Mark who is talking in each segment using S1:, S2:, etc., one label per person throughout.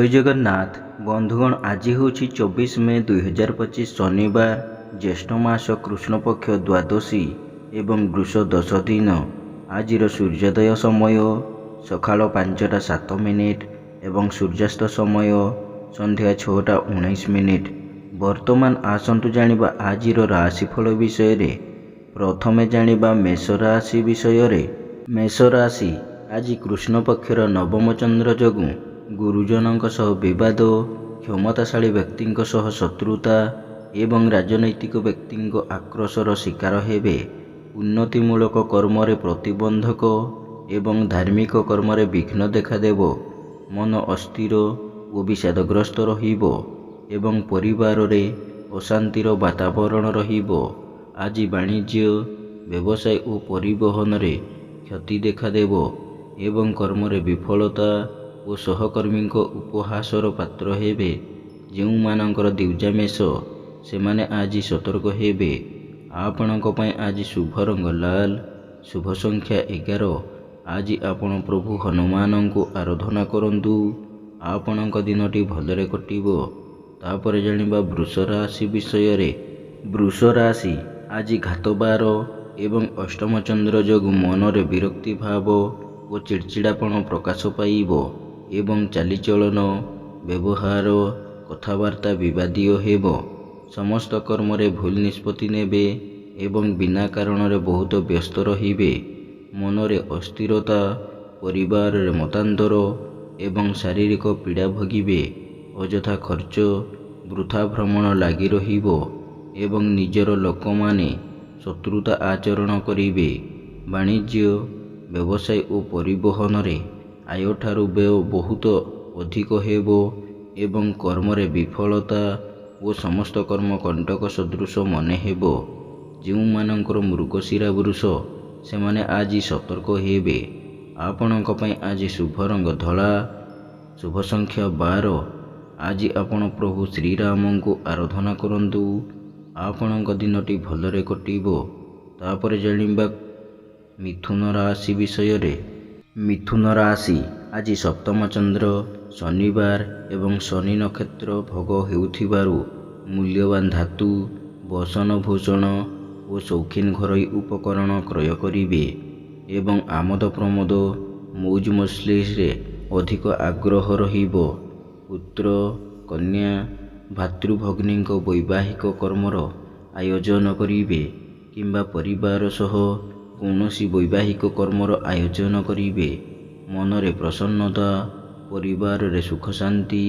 S1: जय जगन्नाथ बंधुगण आज हूँ 24 मे 2025 शनिवार ज्येष्ठ मास कृष्ण पक्ष द्वादशी एवं वृष 10 दिन। आज सूर्योदय समय सकाल 5:07 एवं सूर्यास्त समय संध्या 6:19। वर्तमान आसतु जानिबा आज राशिफल विषय। प्रथमे जानिबा मेष राशि विषय। मेष राशि आज कृष्ण पक्षर नवम चंद्र जोगु गुरुजनों सह विवाद, क्षमताशाली व्यक्तिों सह शत्रुता एवं राजनैतिक व्यक्तिों आक्रोशर शिकार हेबे। उन्नतिमूलक कर्म प्रतिबंधक एवं धार्मिक कर्म विघ्न देखादेव। मन अस्थिर और विषादग्रस्त रहिबो एवं परिवार रे अशांतिर वातावरण रहिबो। आज वाणिज्य, व्यवसाय और परिवहन रे क्षति देखादेव एवं कर्म विफलता और सहकर्मी उपहासर पात्र हेबे। जो मानकर द्विजा मेष से माने आज सतर्क हेबे। आपणक पई आज शुभ रंग लाल, शुभ संख्या 11। आज आपण प्रभु हनुमान को आराधना करंतु। आपणक दिनटी भलरे कटिबो। तापर जानिबा वृष राशि विषय रे। वृष राशि आज घातबार एवं अष्टम चंद्र जोगु मनरे विरक्ति भाव और चिड़चिड़ापन प्रकाश पाइबो एवं चालीचलन, व्यवहार, कथबार्ता विवादीय हेबो। समस्त कर्म रे भूल निष्पत्ति नेबे एवं बिना कारण रे बहुत व्यस्त रहिबे। मनरे अस्थिरता, परिवार रे मतांतर एवं शारीरिक पीड़ा भोगिबे। अଯଥା खर्च, वृथा भ्रमण लागि रहिबो एवं निजर लोक माने शत्रुता आचरण करिबे। वाणिज्य, व्यवसाय और परिवहन रे आय ठारू व्यय बहुत अधिक हेबो एवं कर्म रे विफलता और समस्त कर्म कंटक सदृश मने हेबो। जो मानकर मृगशिरा वृष से माने आज सतर्क हेबे। आपणक पई आज शुभ रंग धला, शुभ संख्या 12। आज आपण प्रभु श्रीराम को आराधना करंतु। आपणक दिनटी भलरे कटिबो। तापर जानिबा मिथुन राशि विषय रे। मिथुन राशि आज सप्तम चंद्र शनिवार एवं शनि नक्षत्र भोग हेउथिबारु मूल्यवान धातु, बसन भूषण और शौखीन घरोई उपकरण क्रय करिबे एवं आमद प्रमोद, मौज मजलिस रे अधिक आग्रह रहिबो। पुत्र, कन्या, भातृभगिनी वैवाहिक कर्मर आयोजन करिबे किंबा परिवार सह कौनसी वैवाहिक कर्मर आयोजन करिबे। मनरे प्रसन्नता, परिवार रे सुख शांति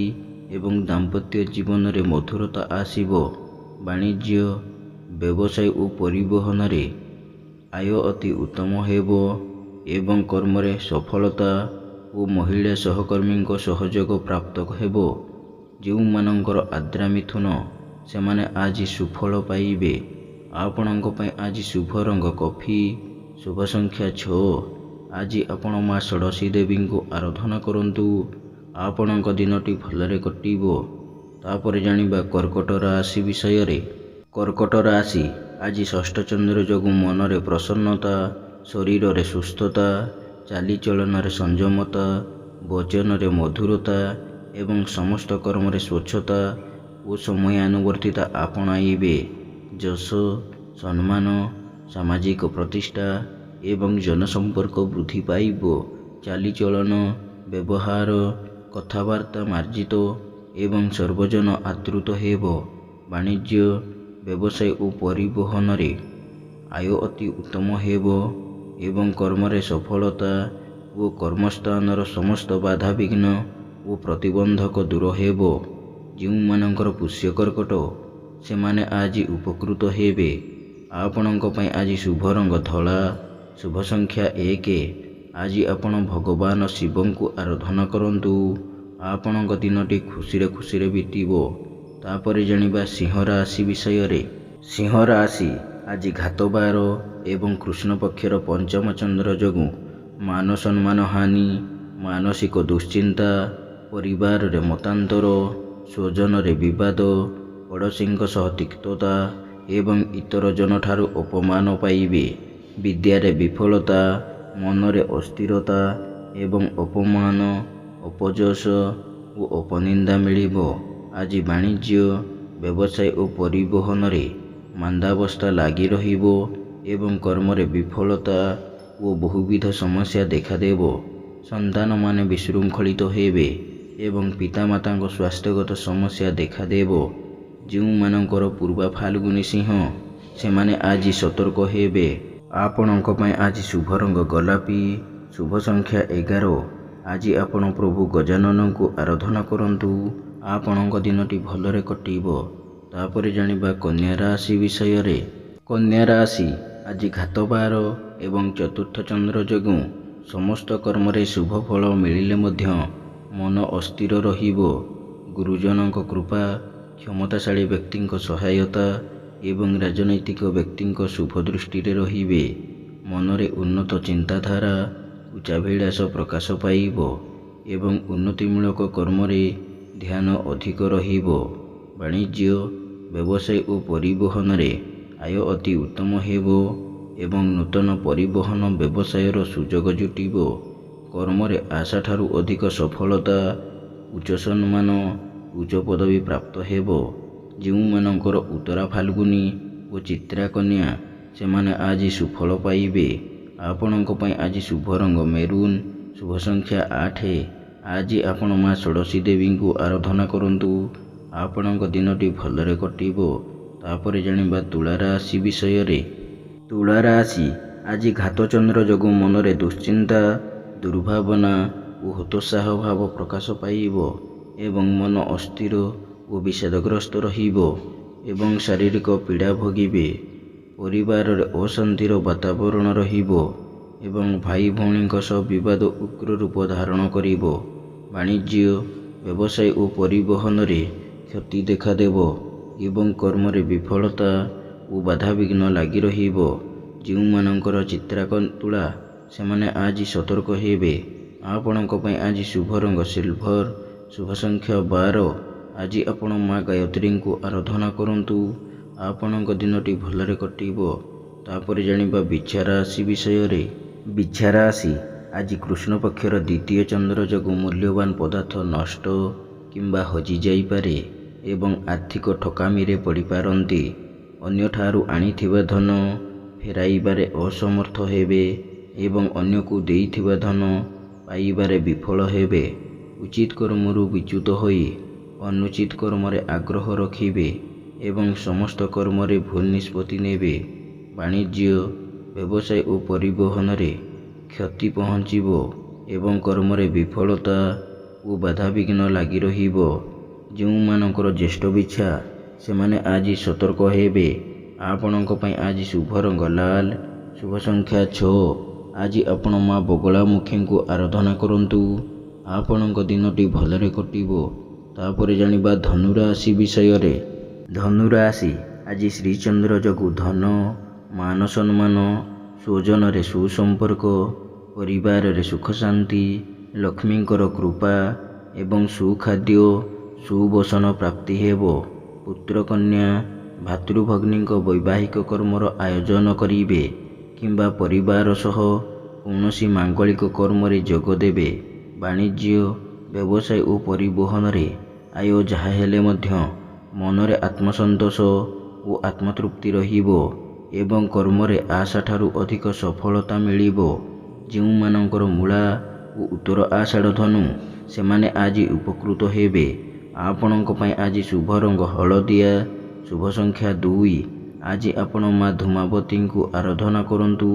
S1: एवं दाम्पत्य जीवन रे मधुरता आसीबो। वाणिज्य, व्यवसाय और परिवहन रे आय अति उत्तम हेबो एवं कर्म रे सफलता और महिला सहकर्मी सहयोग प्राप्त हेबो। जो मानकर आद्रा मिथुन से माने आज सुफल पाइबे। आपणक पई आज शुभ रंग कॉफी, शुभ संख्या 6। आज आपण माँ षोडशी देवी को आराधना करंतु। आपणक दिनटी भलरे कटिबो। तापर जानिबा कर्कट राशि विषय रे। कर्कट राशि आज षष्ठ चंद्र जोगु मनरे प्रसन्नता, शरीर रे सुस्थता, चालीचलन रे संयमता, वचन रे मधुरता एवं समस्त कर्म रे स्वच्छता और समयानुवर्तिता आपणाइबे। जश, सम्मान, सामाजिक प्रतिष्ठा एवं जनसंपर्क वृद्धि पाइबो। चालीचलन, व्यवहार, कथबार्ता मार्जित एवं सर्वजन आदृत हेबो। वाणिज्य, व्यवसाय और परिवहन रे आय अति उत्तम हेबो एवं कर्म रे सफलता और कर्मस्थानर समस्त बाधा विघ्न और प्रतिबंधक दूर हेबो। जो मानकर पुष्य कर्कट से माने आज उपकृत हेबे। आपणक पई आज शुभ रंग धला, शुभ संख्या 1। आज आपण भगवान शिव को आराधना करंतु। आपणक दिनटी खुशी रे बीतिबो। तापर जानिबा सिंह राशि विषय रे। सिंह राशि आज घातबार एवं कृष्ण पक्षर पंचम चंद्र जोगु मान सम्मान हानि, मानसिक दुश्चिंता, परिवार रे मतांतर, स्वजन रे विवाद, पड़ोसी सह तिक्तता एवं इतर जन ठारू अपमान पाइबे। विद्यारे विफलता, मनरे अस्थिरता एवं अपमान, अपजस ଓ ଅପନିନ୍ଦା ମିଳିବ। ଆଜି ବାଣିଜ୍ୟ, ବ୍ୟବସାୟ ଓ ପରିବହନରେ ମାନ୍ଦାବସ୍ଥା ଲାଗି ରହିବ ଏବଂ କର୍ମରେ ବିଫଳତା ଓ ବହୁବିଧ ସମସ୍ୟା ଦେଖାଦେବ। ସନ୍ତାନମାନେ ବିଶୃଙ୍ଖଳିତ ହେବେ ଏବଂ ପିତାମାତାଙ୍କ ସ୍ୱାସ୍ଥ୍ୟଗତ ସମସ୍ୟା ଦେଖାଦେବ। ଯେଉଁମାନଙ୍କର ପୂର୍ବା ଫାଲ୍ଗୁନୀ ସିଂହ, ସେମାନେ ଆଜି ସତର୍କ ହେବେ। ଆପଣଙ୍କ ପାଇଁ ଆଜି ଶୁଭ ରଙ୍ଗ ଗୋଲାପୀ, ଶୁଭ ସଂଖ୍ୟା 11। ଆଜି ଆପଣ ପ୍ରଭୁ ଗଜାନନଙ୍କୁ ଆରାଧନା କରନ୍ତୁ। ଆପଣଙ୍କ ଦିନଟି ଭଲରେ କଟିବ। ତାପରେ ଜାଣିବା କନ୍ୟା ରାଶି ବିଷୟରେ। କନ୍ୟା ରାଶି ଆଜି ଘାତବାର ଏବଂ ଚତୁର୍ଥ ଚନ୍ଦ୍ର ଯୋଗୁଁ ସମସ୍ତ କର୍ମରେ ଶୁଭ ଫଳ ମିଳିଲେ ମଧ୍ୟ ମନ ଅସ୍ଥିର ରହିବ। ଗୁରୁଜନଙ୍କ କୃପା, କ୍ଷମତାଶାଳୀ ବ୍ୟକ୍ତିଙ୍କ ସହାୟତା ଏବଂ ରାଜନୈତିକ ବ୍ୟକ୍ତିଙ୍କ ଶୁଭ ଦୃଷ୍ଟିରେ ରହିବେ। ମନରେ ଉନ୍ନତ ଚିନ୍ତାଧାରା, ଉଚ୍ଚାଭିଳାଷ ପ୍ରକାଶ ପାଇବ ଏବଂ ଉନ୍ନତିମୂଳକ କର୍ମରେ ଧ୍ୟାନ ଅଧିକ ରହିବ। ବାଣିଜ୍ୟ, ବ୍ୟବସାୟ ଓ ପରିବହନରେ ଆୟ ଅତି ଉତ୍ତମ ହେବ ଏବଂ ନୂତନ ପରିବହନ ବ୍ୟବସାୟର ସୁଯୋଗ ଜୁଟିବ। କର୍ମରେ ଆଶାଠାରୁ ଅଧିକ ସଫଳତା, ଉଚ୍ଚ ସମ୍ମାନ, ଉଚ୍ଚ ପଦବୀ ପ୍ରାପ୍ତ ହେବ। ଯେଉଁମାନଙ୍କର ଉତ୍ତରା ଫାଲ୍ଗୁନୀ ଓ ଚିତ୍ରା କନ୍ୟା, ସେମାନେ ଆଜି ସୁଫଳ ପାଇବେ। ଆପଣଙ୍କ ପାଇଁ ଆଜି ଶୁଭ ରଙ୍ଗ ମେରୁନ୍, ଶୁଭ ସଂଖ୍ୟା 8। ଆଜି ଆପଣ ମା ଷୋଡ଼ଶୀ ଦେବୀଙ୍କୁ ଆରାଧନା କରନ୍ତୁ। ଆପଣଙ୍କ ଦିନଟି ଭଲରେ କଟିବ। ତାପରେ ଜାଣିବା ତୁଳା ରାଶି ବିଷୟରେ। ତୁଳା ରାଶି ଆଜି ଘାତଚନ୍ଦ୍ର ଯୋଗୁଁ ମନରେ ଦୁଶ୍ଚିନ୍ତା, ଦୁର୍ଭାବନା ଓ ହତୋତ୍ସାହ ଭାବ ପ୍ରକାଶ ପାଇବ ଏବଂ ମନ ଅସ୍ଥିର ଓ ବିଷାଦଗ୍ରସ୍ତ ରହିବ ଏବଂ ଶାରୀରିକ ପୀଡ଼ା ଭୋଗିବେ। ପରିବାରରେ ଅଶାନ୍ତିର ବାତାବରଣ ରହିବ ଏବଂ ଭାଇ ଭଉଣୀଙ୍କ ସହ ବିବାଦ ଉଗ୍ର ରୂପ ଧାରଣ କରିବ। ବାଣିଜ୍ୟ, ବ୍ୟବସାୟ ଓ ପରିବହନରେ କ୍ଷତି ଦେଖାଦେବ ଏବଂ କର୍ମରେ ବିଫଳତା ଓ ବାଧାବିଘ୍ନ ଲାଗି ରହିବ। ଯେଉଁମାନଙ୍କର ଚିତ୍ରା ତୁଳା, ସେମାନେ ଆଜି ସତର୍କ ହେବେ। ଆପଣଙ୍କ ପାଇଁ ଆଜି ଶୁଭ ରଙ୍ଗ ସିଲଭର, ଶୁଭ ସଂଖ୍ୟା 12। ଆଜି ଆପଣ ମା ଗାୟତ୍ରୀଙ୍କୁ ଆରାଧନା କରନ୍ତୁ। ଆପଣଙ୍କ ଦିନଟି ଭଲରେ କଟିବ। ତାପରେ ଜାଣିବା ବିଛା ରାଶି ବିଷୟରେ। ବିଛା ରାଶି ଆଜି କୃଷ୍ଣ ପକ୍ଷର ଦ୍ୱିତୀୟ ଚନ୍ଦ୍ର ଯୋଗୁଁ ମୂଲ୍ୟବାନ ପଦାର୍ଥ ନଷ୍ଟ କିମ୍ବା ହଜିଯାଇପାରେ ଏବଂ ଆର୍ଥିକ ଠକାମିରେ ପଡ଼ିପାରନ୍ତି। ଅନ୍ୟଠାରୁ ଆଣିଥିବା ଧନ ଫେରାଇବାରେ ଅସମର୍ଥ ହେବେ ଏବଂ ଅନ୍ୟକୁ ଦେଇଥିବା ଧନ ପାଇବାରେ ବିଫଳ ହେବେ। ଉଚିତ କର୍ମରୁ ବିଚ୍ୟୁତ ହୋଇ ଅନୁଚିତ କର୍ମରେ ଆଗ୍ରହ ରଖିବେ ଏବଂ ସମସ୍ତ କର୍ମରେ ଭୁଲ ନିଷ୍ପତ୍ତି ନେବେ। ବାଣିଜ୍ୟ, ବ୍ୟବସାୟ ଓ ପରିବହନରେ କ୍ଷତି ପହଞ୍ଚିବ ଏବଂ କର୍ମରେ ବିଫଳତା ଓ ବାଧାବିଘ୍ନ ଲାଗି ରହିବ। ଯେଉଁମାନଙ୍କର ଜ୍ୟେଷ୍ଠ ବିଛା, ସେମାନେ ଆଜି ସତର୍କ ହେବେ। ଆପଣଙ୍କ ପାଇଁ ଆଜି ଶୁଭ ରଙ୍ଗ ଲାଲ, ଶୁଭ ସଂଖ୍ୟା 6। ଆଜି ଆପଣ ମା ବଗଳାମୁଖୀଙ୍କୁ ଆରାଧନା କରନ୍ତୁ। ଆପଣଙ୍କ ଦିନଟି ଭଲରେ କଟିବ। ତାପରେ ଜାଣିବା ଧନୁ ରାଶି ବିଷୟରେ। ଧନୁ ରାଶି ଆଜି ଶ୍ରୀଚନ୍ଦ୍ର ଯୋଗୁଁ ଧନ, ମାନ ସମ୍ମାନ, ସ୍ୱଜନରେ ସୁସମ୍ପର୍କ, ପରିବାରରେ ସୁଖ ଶାନ୍ତି, ଲକ୍ଷ୍ମୀଙ୍କର କୃପା ଏବଂ ସୁଖାଦ୍ୟ, ସୁବସନ ପ୍ରାପ୍ତି ହେବ। ପୁତ୍ର କନ୍ୟା, ଭାତୃଭଗ୍ନୀଙ୍କ ବୈବାହିକ କର୍ମର ଆୟୋଜନ କରିବେ କିମ୍ବା ପରିବାର ସହ କୌଣସି ମାଙ୍ଗଳିକ କର୍ମରେ ଯୋଗ ଦେବେ। ବାଣିଜ୍ୟ, ବ୍ୟବସାୟ ଓ ପରିବହନରେ ଆୟ ଯାହା ହେଲେ ମଧ୍ୟ ମନରେ ଆତ୍ମସନ୍ତୋଷ ଓ ଆତ୍ମତୃପ୍ତି ରହିବ ଏବଂ କର୍ମରେ ଆଶାଠାରୁ ଅଧିକ ସଫଳତା ମିଳିବ। ଯେଉଁମାନଙ୍କର ମୂଳା ଓ ଉତ୍ତର ଆଷାଢ଼ ଧନୁ, ସେମାନେ ଆଜି ଉପକୃତ ହେବେ। ଆପଣଙ୍କ ପାଇଁ ଆଜି ଶୁଭ ରଙ୍ଗ ହଳଦିଆ, ଶୁଭ ସଂଖ୍ୟା 2। ଆଜି ଆପଣ ମା ଧୂମାବତୀଙ୍କୁ ଆରାଧନା କରନ୍ତୁ।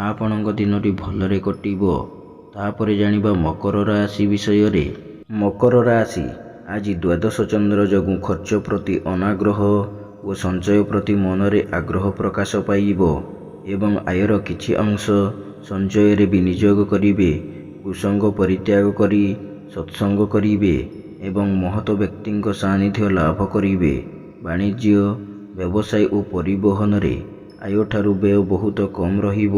S1: ଆପଣଙ୍କ ଦିନଟି ଭଲରେ କଟିବ। ତାପରେ ଜାଣିବା ମକର ରାଶି ବିଷୟରେ। ମକର ରାଶି ଆଜି ଦ୍ୱାଦଶ ଚନ୍ଦ୍ର ଯୋଗୁଁ ଖର୍ଚ୍ଚ ପ୍ରତି ଅନାଗ୍ରହ ଓ ସଞ୍ଚୟ ପ୍ରତି ମନରେ ଆଗ୍ରହ ପ୍ରକାଶ ପାଇବ ଏବଂ ଆୟର କିଛି ଅଂଶ ସଞ୍ଚୟରେ ବିନିଯୋଗ କରିବେ। କୁସଙ୍ଗ ପରିତ୍ୟାଗ କରି ସତ୍ସଙ୍ଗ କରିବେ ଏବଂ ମହତ ବ୍ୟକ୍ତିଙ୍କ ସାନ୍ନିଧ୍ୟ ଲାଭ କରିବେ। ବାଣିଜ୍ୟ, ବ୍ୟବସାୟ ଓ ପରିବହନରେ ଆୟଠାରୁ ବ୍ୟୟ ବହୁତ କମ୍ ରହିବ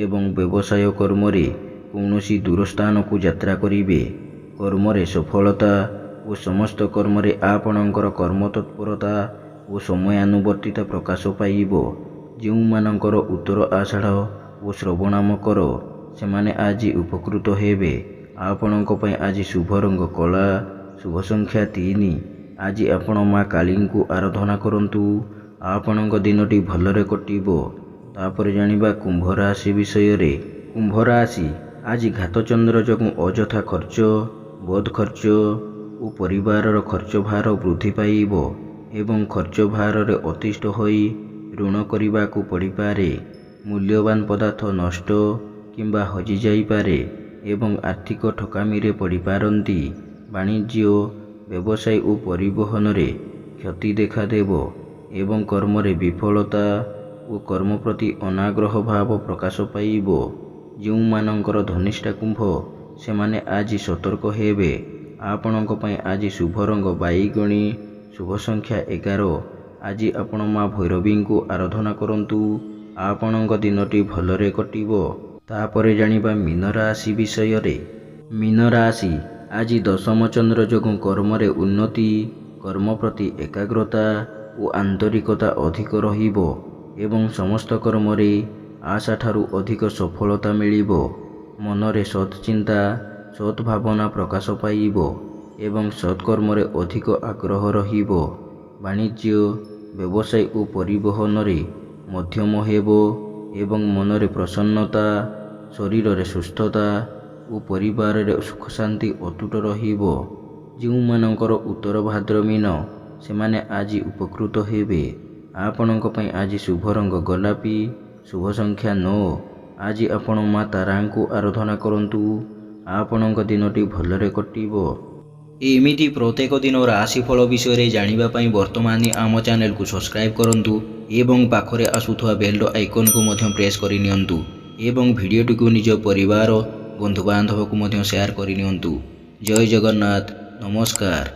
S1: ଏବଂ ବ୍ୟବସାୟ କର୍ମରେ କୌଣସି ଦୂର ସ୍ଥାନକୁ ଯାତ୍ରା କରିବେ। କର୍ମରେ ସଫଳତା ଓ ସମସ୍ତ କର୍ମରେ ଆପଣଙ୍କର କର୍ମତତ୍ପରତା ଓ ସମୟାନୁବର୍ତ୍ତିତା ପ୍ରକାଶ ପାଇବ। ଯେଉଁମାନଙ୍କର ଉତ୍ତର ଆଷାଢ଼ ଓ ଶ୍ରବଣ ମକର, ସେମାନେ ଆଜି ଉପକୃତ ହେବେ। ଆପଣଙ୍କ ପାଇଁ ଆଜି ଶୁଭ ରଙ୍ଗ କଳା, शुभ संख्या 3। आज आपण माँ काली को आराधना करंतु आपणक दिनटी भलरे कटिबो। तापर जानिबा कुंभ राशि विषय रे। कुंभ राशि आज घातचंद्र जोगु अଯଥା खर्च, बोध खर्च और परिवार खर्च भार वृद्धि पाइबो एवं खर्च भार रे अतिष्ठ होई ऋण करने को पड़ पारे। मूल्यवान पदार्थ नष्ट किंबा हजि जाई पारे एवं आर्थिक ठकामी रे पड़ पारंती। वाणिज्य, व्यवसाय और परिवहन रे क्षति देखा देबो एवं कर्म रे विफलता और कर्म प्रति अनाग्रह भाव प्रकाश पाइबो। जो मानकर धनिष्ठा कुंभ से माने आज सतर्क हेबे। आपणक पई आज शुभ रंग बाईगणी, शुभ संख्या 11। आज आपण माँ भैरवी को आराधना करंतु आपणक दिनटी भलरे कटिबो। तापरे जानिबा मीन राशि विषय रे। मीन राशि आज दशम चंद्र जोगु कर्म रे उन्नति, कर्म प्रति एकाग्रता और आंतरिकता अधिक रहिबो एवं समस्त कर्म रे आशा ठारू अधिक सफलता मिलिबो। मनरे सत्चिंता, सद्भावना प्रकाश पाइबो एवं सत्कर्म रे अधिक आग्रह रहिबो। वाणिज्य, व्यवसाय और परिवहन रे मध्यम हेबो एवं मनरे प्रसन्नता, शरीर रे सुस्थता और परिवार रे सुख शांति अतुट रहिबो। जो मानकर उत्तर भाद्र मीन से माने आज उपकृत हेबे। आपणक पई आज शुभ रंग गोलापी, शुभ संख्या 9। आज आपण माँ तारा को आराधना करंतु आपणक दिनटी भलरे कटिबो। एमिति प्रत्येक दिन राशिफल विषय जानिबा पई वर्तमान आम चैनल को सब्सक्राइब करंतु एवं पाखरे आसुथुवा बेल आइकन को मध्य प्रेस करि नियंतु एवं भिडियोटी को निज परिवार, बंधु बांधव को मध्य शेयर करि नियंतु। जय जगन्नाथ, नमस्कार।